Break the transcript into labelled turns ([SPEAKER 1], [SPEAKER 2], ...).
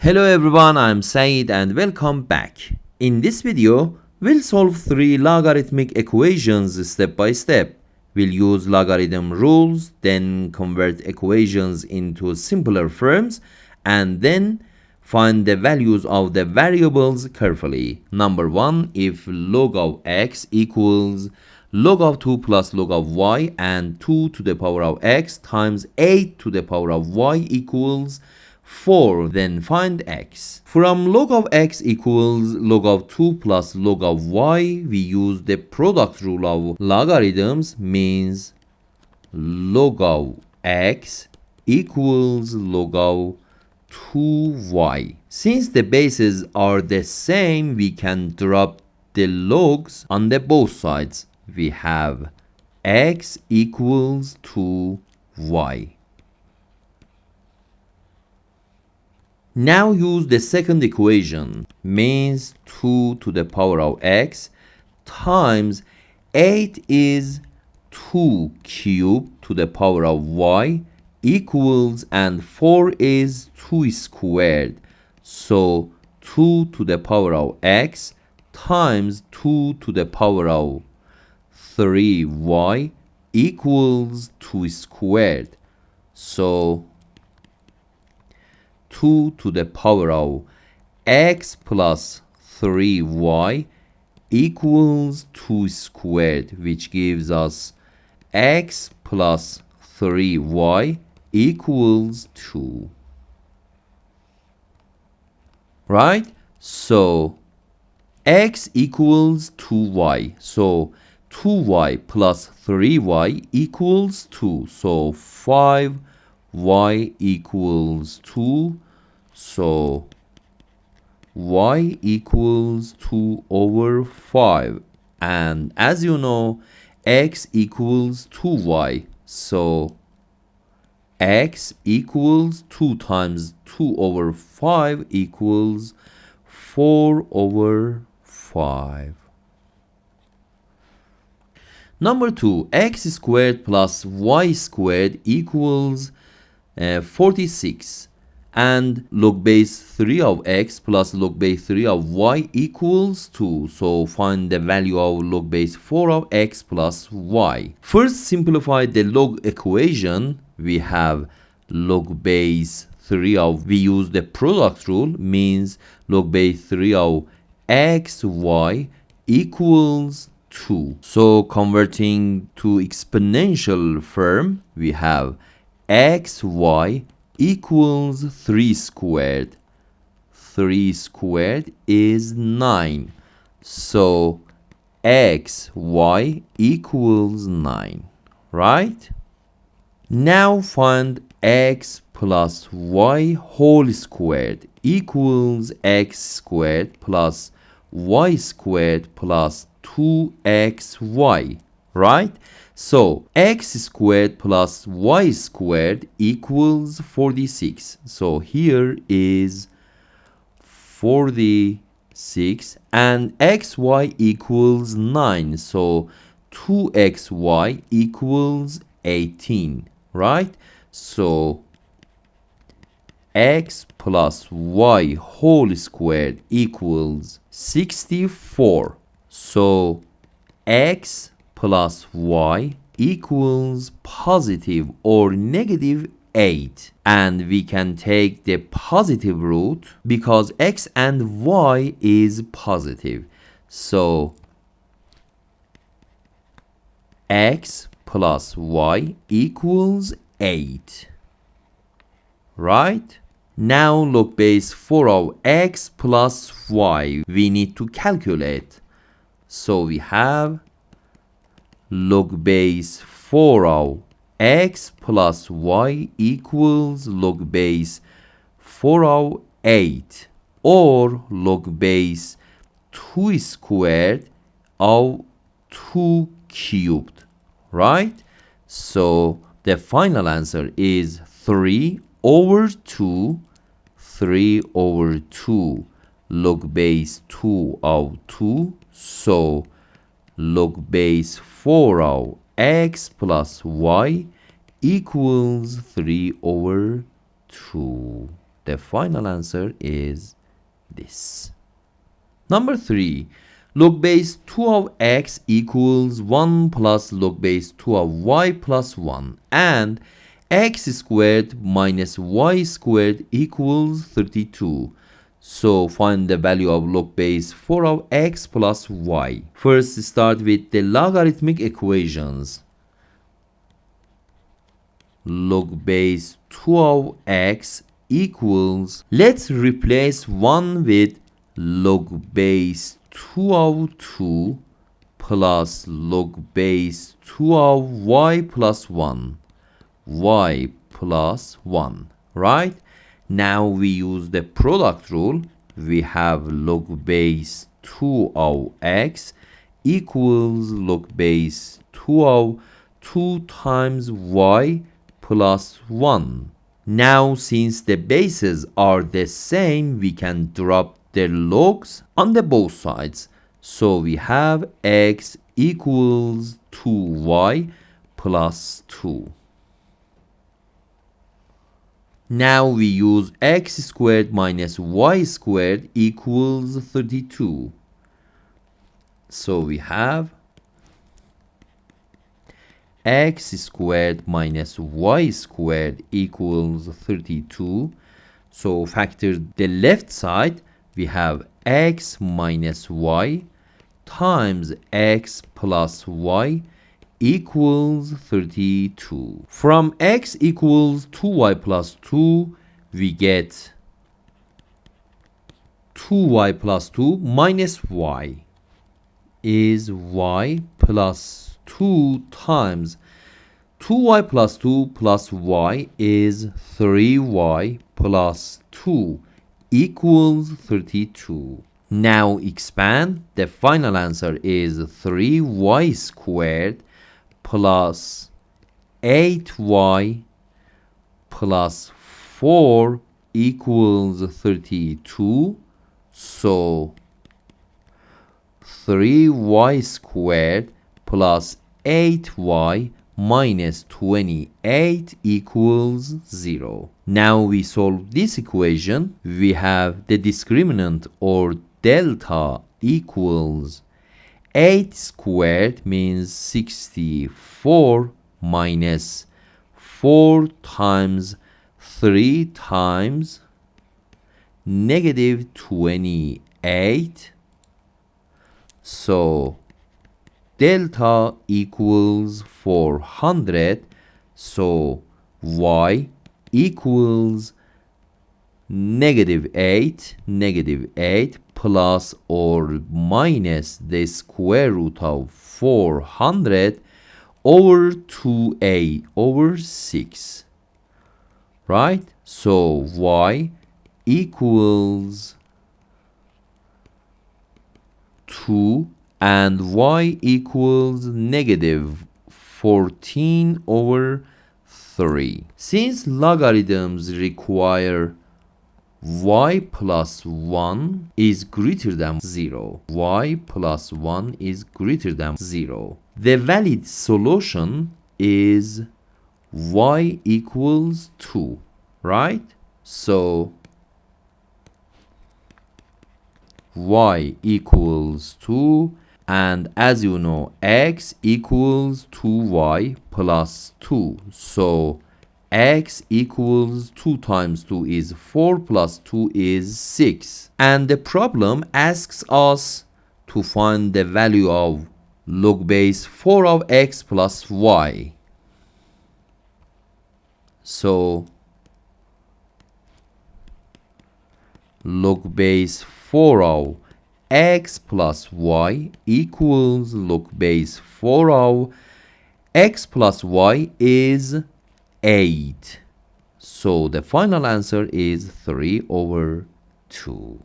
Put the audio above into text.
[SPEAKER 1] Hello everyone, I'm Said and welcome back. In this video, we'll solve 3 logarithmic equations step by step. We'll use logarithm rules, then convert equations into simpler forms, and then find the values of the variables carefully. Number 1, if log of x equals log of 2 plus log of y and 2 to the power of x times 8 to the power of y equals 4, then find x. From log of x equals log of 2 plus log of y, we use the product rule of logarithms, means log of x equals log of 2y. Since the bases are the same, we can drop the logs on the both sides. We have x equals 2y. Now use the second equation, means 2 to the power of x times 8 is 2 cubed to the power of y equals, and 4 is 2 squared. So 2 to the power of x times 2 to the power of 3y equals 2 squared. So 2 to the power of x plus 3y equals 2 squared, which gives us x plus 3y equals 2. Right? So x equals 2y. So 2y plus 3y equals 2. So 5y equals 2. So y equals 2 over 5. And as you know, x equals 2y. So x equals 2 times 2 over 5 equals 4 over 5. Number 2, x squared plus y squared equals 46. And log base 3 of x plus log base 3 of y equals 2. So find the value of log base 4 of x plus y. First simplify the log equation. We have log base 3 of, we use the product rule, means log base 3 of x, y equals 2. So converting to exponential form, we have x, y equals 3 squared. 3 squared is 9. So x, y equals 9. Right? Now find x plus y whole squared equals x squared plus y squared plus 2xy. Right? So x squared plus y squared equals 46. So here is 46 and xy equals 9. So 2xy equals 18. Right? So x plus y whole squared equals 64. So x plus y equals positive or negative 8. And we can take the positive root because x and y is positive. So x plus y equals 8. Right? Now log base 4 of x plus y we need to calculate. So we have log base 4 of x plus y equals log base 4 of 8, or log base 2 squared of 2 cubed. Right? So the final answer is 3 over 2. 3 over 2 log base 2 of 2. So log base 4 of x plus y equals 3 over 2. the final answer is this. Number 3. Log base 2 of x equals 1 plus log base 2 of y plus 1, and x squared minus y squared equals 32. So find the value of log base 4 of x plus y. First start with the logarithmic equations. Log base 2 of x equals, let's replace 1 with log base 2 of 2 plus log base 2 of y plus 1. Y plus 1, right? Now we use the product rule. We have log base 2 of x equals log base 2 of 2 times y plus 1. Now since the bases are the same, we can drop the logs on the both sides. So we have x equals 2y plus 2. Now we use x squared minus y squared equals 32. So we have x squared minus y squared equals 32. So factor the left side. We have x minus y times x plus y equals 32. From x equals 2y plus 2, we get 2y plus 2 minus y is y plus 2 times 2y plus 2 plus y is 3y plus 2 equals 32. Now expand. The final answer is 3y squared plus 8y plus 4 equals 32. So 3y squared plus 8y minus 28 equals 0. Now we solve this equation. We have the discriminant or delta equals 8 squared means 64 minus 4 times 3 times negative 28. So delta equals 400. So y equals negative 8 plus or minus the square root of 400 over 2a over 6, right? So y equals 2 and y equals negative 14 over 3. Since logarithms require y plus 1 is greater than 0. Y plus 1 is greater than 0. The valid solution is y equals 2, right? So y equals 2, and as you know, x equals 2y plus 2. So x equals 2 times 2 is 4 plus 2 is 6. And the problem asks us to find the value of log base 4 of x plus y. So log base 4 of x plus y equals log base 4 of x plus y is 8. So the final answer is 3 over 2.